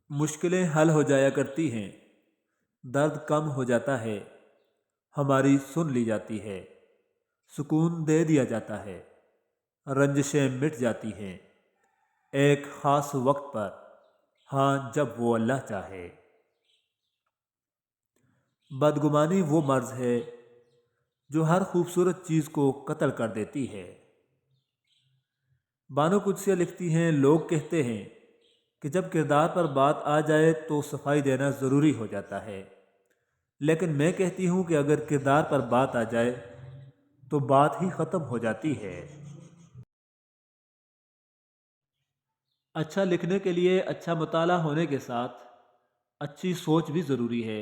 مشکلیں حل ہو جایا کرتی ہیں، درد کم ہو جاتا ہے، ہماری سن لی جاتی ہے، سکون دے دیا جاتا ہے، رنجشیں مٹ جاتی ہیں ایک خاص وقت پر، ہاں جب وہ اللہ چاہے۔ بدگمانی وہ مرض ہے جو ہر خوبصورت چیز کو قتل کر دیتی ہے۔ بانو قدسیہ لکھتی ہیں، لوگ کہتے ہیں کہ جب کردار پر بات آ جائے تو صفائی دینا ضروری ہو جاتا ہے، لیکن میں کہتی ہوں کہ اگر کردار پر بات آ جائے تو بات ہی ختم ہو جاتی ہے۔ اچھا لکھنے کے لیے اچھا مطالعہ ہونے کے ساتھ اچھی سوچ بھی ضروری ہے،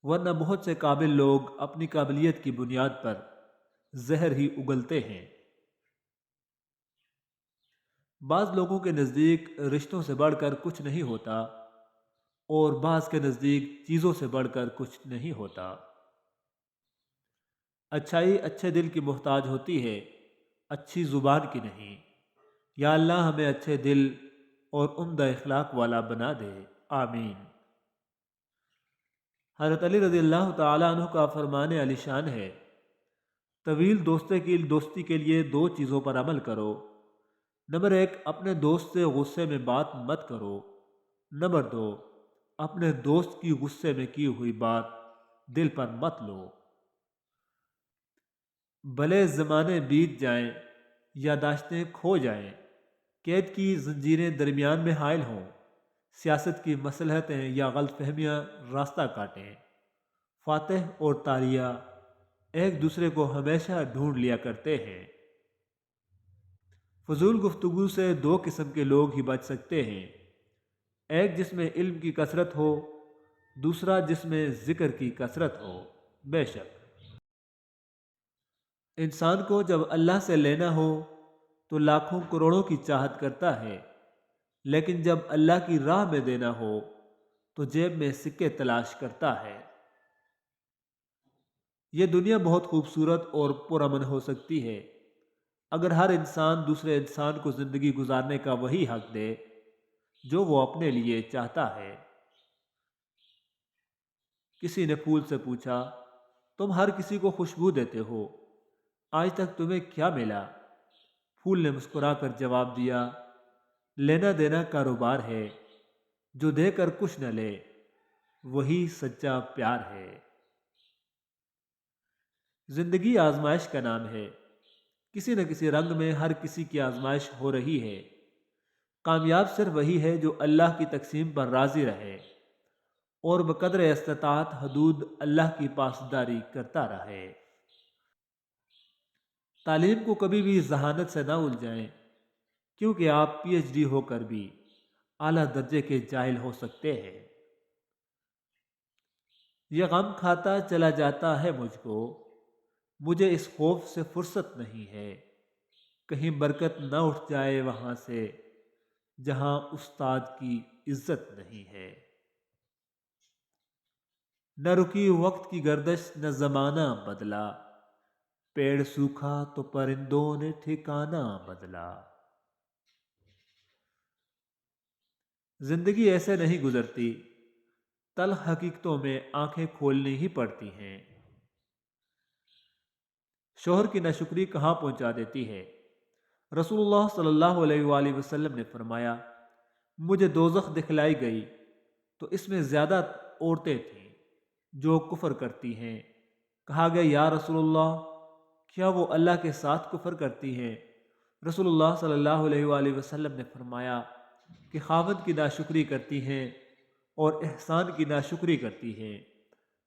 ورنہ بہت سے قابل لوگ اپنی قابلیت کی بنیاد پر زہر ہی اگلتے ہیں۔ بعض لوگوں کے نزدیک رشتوں سے بڑھ کر کچھ نہیں ہوتا، اور بعض کے نزدیک چیزوں سے بڑھ کر کچھ نہیں ہوتا۔ اچھائی اچھے دل کی محتاج ہوتی ہے، اچھی زبان کی نہیں۔ یا اللہ ہمیں اچھے دل اور عمدہ اخلاق والا بنا دے، آمین۔ حضرت علی رضی اللہ تعالیٰ عنہ کا فرمان علی شان ہے، طویل دوستی کے لیے دو چیزوں پر عمل کرو۔ نمبر ایک، اپنے دوست سے غصے میں بات مت کرو۔ نمبر دو، اپنے دوست کی غصے میں کی ہوئی بات دل پر مت لو۔ بھلے زمانے بیت جائیں، یادداشتیں کھو جائیں، قید کی زنجیریں درمیان میں حائل ہوں، سیاست کی مصلحتیں یا غلط فہمیاں راستہ کاٹیں، فاتح اور طاریہ ایک دوسرے کو ہمیشہ ڈھونڈ لیا کرتے ہیں۔ فضول گفتگو سے دو قسم کے لوگ ہی بچ سکتے ہیں، ایک جس میں علم کی کثرت ہو، دوسرا جس میں ذکر کی کثرت ہو۔ بے شک انسان کو جب اللہ سے لینا ہو تو لاکھوں کروڑوں کی چاہت کرتا ہے، لیکن جب اللہ کی راہ میں دینا ہو تو جیب میں سکے تلاش کرتا ہے۔ یہ دنیا بہت خوبصورت اور پرامن ہو سکتی ہے اگر ہر انسان دوسرے انسان کو زندگی گزارنے کا وہی حق دے جو وہ اپنے لیے چاہتا ہے۔ کسی نے پھول سے پوچھا، تم ہر کسی کو خوشبو دیتے ہو، آج تک تمہیں کیا ملا؟ پھول نے مسکرا کر جواب دیا، لینا دینا کاروبار ہے، جو دے کر کچھ نہ لے وہی سچا پیار ہے۔ زندگی آزمائش کا نام ہے، کسی نہ کسی رنگ میں ہر کسی کی آزمائش ہو رہی ہے۔ کامیاب صرف وہی ہے جو اللہ کی تقسیم پر راضی رہے اور بقدر استطاعت حدود اللہ کی پاسداری کرتا رہے۔ تعلیم کو کبھی بھی ذہانت سے نہ الجھائیں، کیونکہ آپ پی ایچ ڈی ہو کر بھی اعلیٰ درجے کے جاہل ہو سکتے ہیں۔ یہ غم کھاتا چلا جاتا ہے مجھ کو، مجھے اس خوف سے فرصت نہیں ہے، کہیں برکت نہ اٹھ جائے وہاں سے جہاں استاد کی عزت نہیں ہے۔ نہ رکی وقت کی گردش نہ زمانہ بدلا، پیڑ سوکھا تو پرندوں نے ٹھکانہ بدلا۔ زندگی ایسے نہیں گزرتی، تلخ حقیقتوں میں آنکھیں کھولنی ہی پڑتی ہیں۔ شوہر کی ناشکری کہاں پہنچا دیتی ہے؟ رسول اللہ صلی اللہ علیہ وآلہ وسلم نے فرمایا، مجھے دوزخ دکھلائی گئی تو اس میں زیادہ عورتیں تھیں جو کفر کرتی ہیں۔ کہا گیا، یا رسول اللہ، کیا وہ اللہ کے ساتھ کفر کرتی ہیں؟ رسول اللہ صلی اللہ علیہ وآلہ وسلم نے فرمایا کہ خاوند کی ناشکری کرتی ہیں اور احسان کی ناشکری کرتی ہیں۔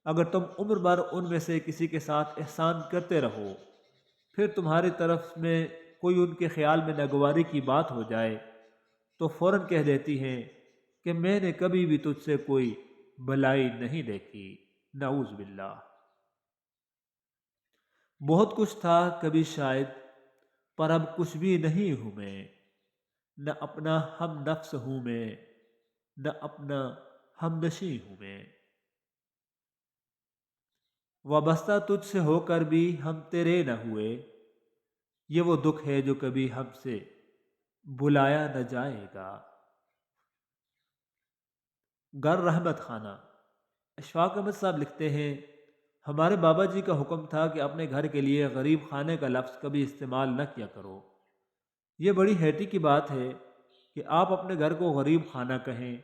اگر تم عمر بھر ان میں سے کسی کے ساتھ احسان کرتے رہو، پھر تمہاری طرف میں کوئی ان کے خیال میں ناگواری کی بات ہو جائے تو فوراً کہہ دیتی ہیں کہ میں نے کبھی بھی تجھ سے کوئی بھلائی نہیں دیکھی، نعوذ باللہ۔ بہت کچھ تھا کبھی شاید، پر اب کچھ بھی نہیں ہوں میں، نہ اپنا ہم نفس ہوں میں، نہ اپنا ہم نشیں ہوں میں۔ وابستہ تجھ سے ہو کر بھی ہم تیرے نہ ہوئے، یہ وہ دکھ ہے جو کبھی ہم سے بلایا نہ جائے گا۔ گھر رحمت خانہ۔ اشفاق احمد صاحب لکھتے ہیں، ہمارے بابا جی کا حکم تھا کہ اپنے گھر کے لیے غریب خانے کا لفظ کبھی استعمال نہ کیا کرو۔ یہ بڑی حیرت کی بات ہے کہ آپ اپنے گھر کو غریب خانہ کہیں،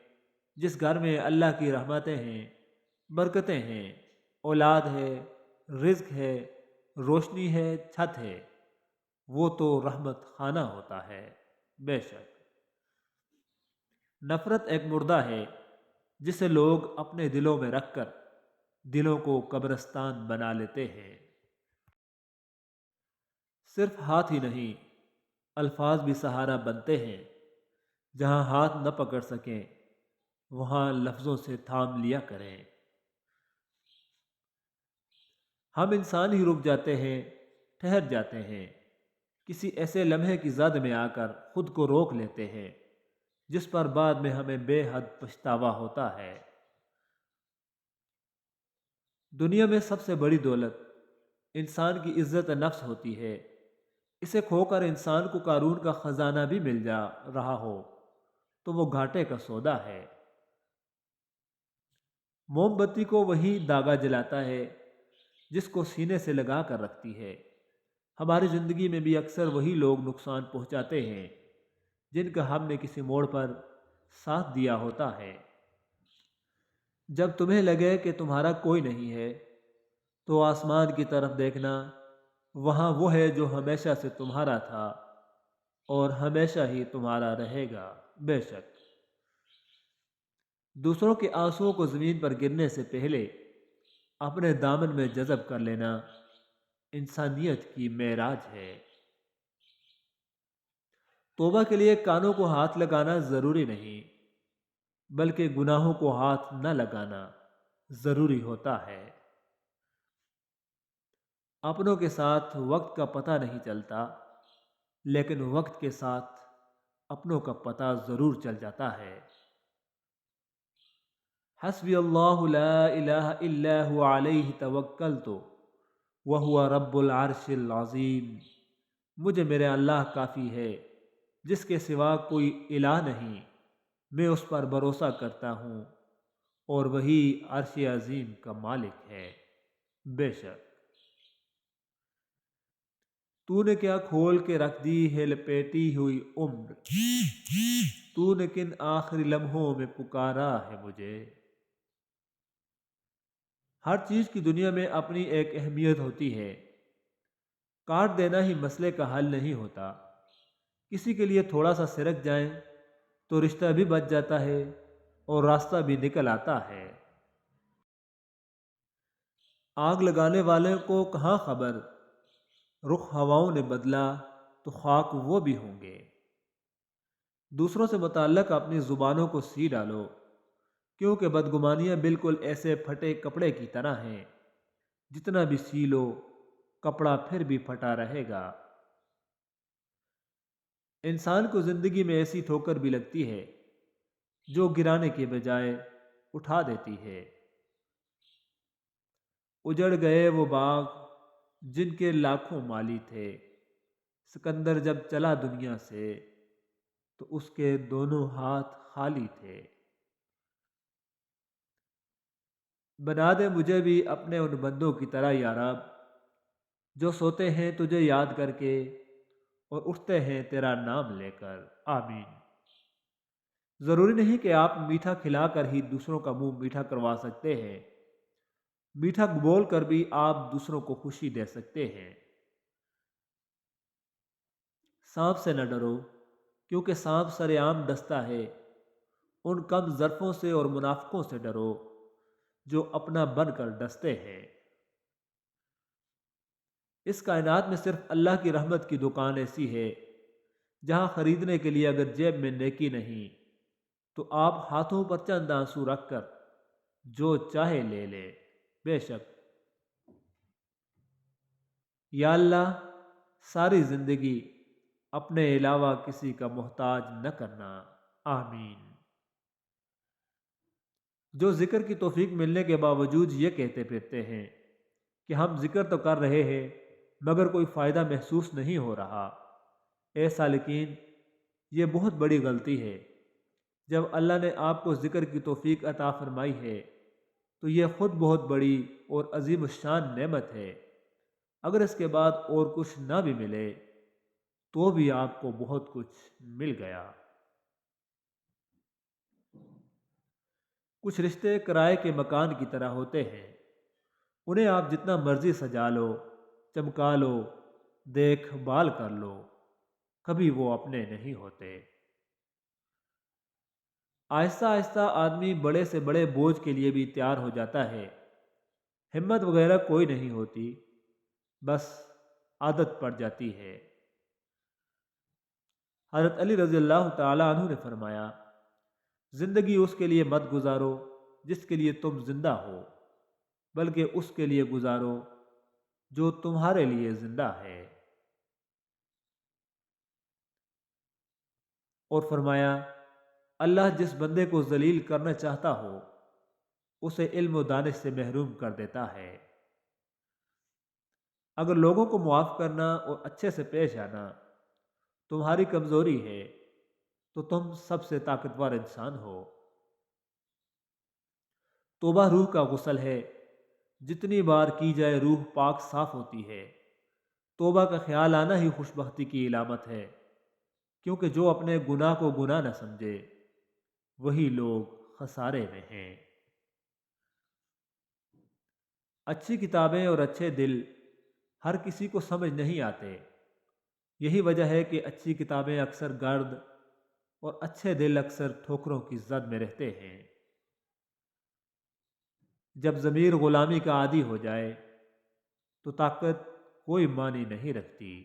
جس گھر میں اللہ کی رحمتیں ہیں، برکتیں ہیں، اولاد ہے، رزق ہے، روشنی ہے، چھت ہے، وہ تو رحمت خانہ ہوتا ہے۔ بے شک نفرت ایک مردہ ہے جسے لوگ اپنے دلوں میں رکھ کر دلوں کو قبرستان بنا لیتے ہیں۔ صرف ہاتھ ہی نہیں، الفاظ بھی سہارا بنتے ہیں۔ جہاں ہاتھ نہ پکڑ سکیں وہاں لفظوں سے تھام لیا کریں۔ ہم انسان ہی رک جاتے ہیں، ٹھہر جاتے ہیں، کسی ایسے لمحے کی زد میں آ کر خود کو روک لیتے ہیں جس پر بعد میں ہمیں بے حد پچھتاوا ہوتا ہے۔ دنیا میں سب سے بڑی دولت انسان کی عزت نفس ہوتی ہے۔ اسے کھو کر انسان کو قارون کا خزانہ بھی مل جا رہا ہو تو وہ گھاٹے کا سودا ہے۔ موم بتی کو وہی داغا جلاتا ہے جس کو سینے سے لگا کر رکھتی ہے۔ ہماری زندگی میں بھی اکثر وہی لوگ نقصان پہنچاتے ہیں جن کا ہم نے کسی موڑ پر ساتھ دیا ہوتا ہے۔ جب تمہیں لگے کہ تمہارا کوئی نہیں ہے تو آسمان کی طرف دیکھنا، وہاں وہ ہے جو ہمیشہ سے تمہارا تھا اور ہمیشہ ہی تمہارا رہے گا۔ بے شک دوسروں کے آنسوؤں کو زمین پر گرنے سے پہلے اپنے دامن میں جذب کر لینا انسانیت کی معراج ہے۔ توبہ کے لیے کانوں کو ہاتھ لگانا ضروری نہیں، بلکہ گناہوں کو ہاتھ نہ لگانا ضروری ہوتا ہے۔ اپنوں کے ساتھ وقت کا پتہ نہیں چلتا، لیکن وقت کے ساتھ اپنوں کا پتہ ضرور چل جاتا ہے۔ حسبی اللہ لا الہ الا هو علیہ توکلت وہو رب العرش العظیم۔ مجھے میرے اللہ کافی ہے، جس کے سوا کوئی الہ نہیں، میں اس پر بھروسہ کرتا ہوں اور وہی عرش عظیم کا مالک ہے۔ بے شک تو نے کیا کھول کے رکھ دی ہے لپیٹی ہوئی عمر، تو نے کن آخری لمحوں میں پکارا ہے مجھے۔ ہر چیز کی دنیا میں اپنی ایک اہمیت ہوتی ہے، کاٹ دینا ہی مسئلے کا حل نہیں ہوتا۔ کسی کے لیے تھوڑا سا سرک جائیں تو رشتہ بھی بچ جاتا ہے اور راستہ بھی نکل آتا ہے۔ آگ لگانے والوں کو کہاں خبر، رخ ہواؤں نے بدلا تو خاک وہ بھی ہوں گے۔ دوسروں سے متعلق اپنی زبانوں کو سی ڈالو، کیونکہ بدگمانیاں بالکل ایسے پھٹے کپڑے کی طرح ہیں، جتنا بھی سی لو کپڑا پھر بھی پھٹا رہے گا۔ انسان کو زندگی میں ایسی ٹھوکر بھی لگتی ہے جو گرانے کے بجائے اٹھا دیتی ہے۔ اجڑ گئے وہ باغ جن کے لاکھوں مالی تھے، سکندر جب چلا دنیا سے تو اس کے دونوں ہاتھ خالی تھے۔ بنا دے مجھے بھی اپنے ان بندوں کی طرح یا رب، جو سوتے ہیں تجھے یاد کر کے اور اٹھتے ہیں تیرا نام لے کر۔ آمین۔ ضروری نہیں کہ آپ میٹھا کھلا کر ہی دوسروں کا منہ میٹھا کروا سکتے ہیں، میٹھا بول کر بھی آپ دوسروں کو خوشی دے سکتے ہیں۔ سانپ سے نہ ڈرو، کیونکہ سانپ سر عام ڈستا ہے۔ ان کم ظرفوں سے اور منافقوں سے ڈرو جو اپنا بن کر ڈستے ہیں۔ اس کائنات میں صرف اللہ کی رحمت کی دکان ایسی ہے جہاں خریدنے کے لیے اگر جیب میں نیکی نہیں تو آپ ہاتھوں پر چند آنسو رکھ کر جو چاہے لے لے۔ بے شک یا اللہ ساری زندگی اپنے علاوہ کسی کا محتاج نہ کرنا۔ آمین۔ جو ذکر کی توفیق ملنے کے باوجود یہ کہتے پھرتے ہیں کہ ہم ذکر تو کر رہے ہیں مگر کوئی فائدہ محسوس نہیں ہو رہا، اے سالکین یہ بہت بڑی غلطی ہے۔ جب اللہ نے آپ کو ذکر کی توفیق عطا فرمائی ہے تو یہ خود بہت بڑی اور عظیم الشان نعمت ہے۔ اگر اس کے بعد اور کچھ نہ بھی ملے تو بھی آپ کو بہت کچھ مل گیا۔ کچھ رشتے کرائے کے مکان کی طرح ہوتے ہیں، انہیں آپ جتنا مرضی سجا لو، چمکا لو، دیکھ بھال کر لو، کبھی وہ اپنے نہیں ہوتے۔ آہستہ آہستہ آدمی بڑے سے بڑے بوجھ کے لیے بھی تیار ہو جاتا ہے، ہمت وغیرہ کوئی نہیں ہوتی، بس عادت پڑ جاتی ہے۔ حضرت علی رضی اللہ تعالی عنہ نے فرمایا، زندگی اس کے لیے مت گزارو جس کے لیے تم زندہ ہو، بلکہ اس کے لیے گزارو جو تمہارے لیے زندہ ہے۔ اور فرمایا، اللہ جس بندے کو ذلیل کرنا چاہتا ہو اسے علم و دانش سے محروم کر دیتا ہے۔ اگر لوگوں کو معاف کرنا اور اچھے سے پیش آنا تمہاری کمزوری ہے تو تم سب سے طاقتور انسان ہو۔ توبہ روح کا غسل ہے، جتنی بار کی جائے روح پاک صاف ہوتی ہے۔ توبہ کا خیال آنا ہی خوش بختی کی علامت ہے، کیونکہ جو اپنے گناہ کو گناہ نہ سمجھے وہی لوگ خسارے میں ہیں۔ اچھی کتابیں اور اچھے دل ہر کسی کو سمجھ نہیں آتے، یہی وجہ ہے کہ اچھی کتابیں اکثر گرد اور اچھے دل اکثر ٹھوکروں کی زد میں رہتے ہیں۔ جب ضمیر غلامی کا عادی ہو جائے تو طاقت کوئی معنی نہیں رکھتی۔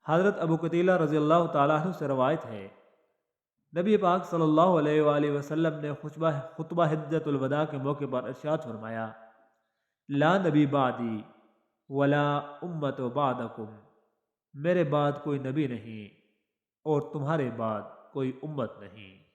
حضرت ابو قتیلہ رضی اللہ تعالیٰ عنہ سے روایت ہے، نبی پاک صلی اللہ علیہ وآلہ وسلم نے خطبہ حجۃ الوداع کے موقع پر ارشاد فرمایا، لا نبی بعدی ولا امت بعدکم، میرے بعد کوئی نبی نہیں اور تمہارے بعد کوئی امت نہیں۔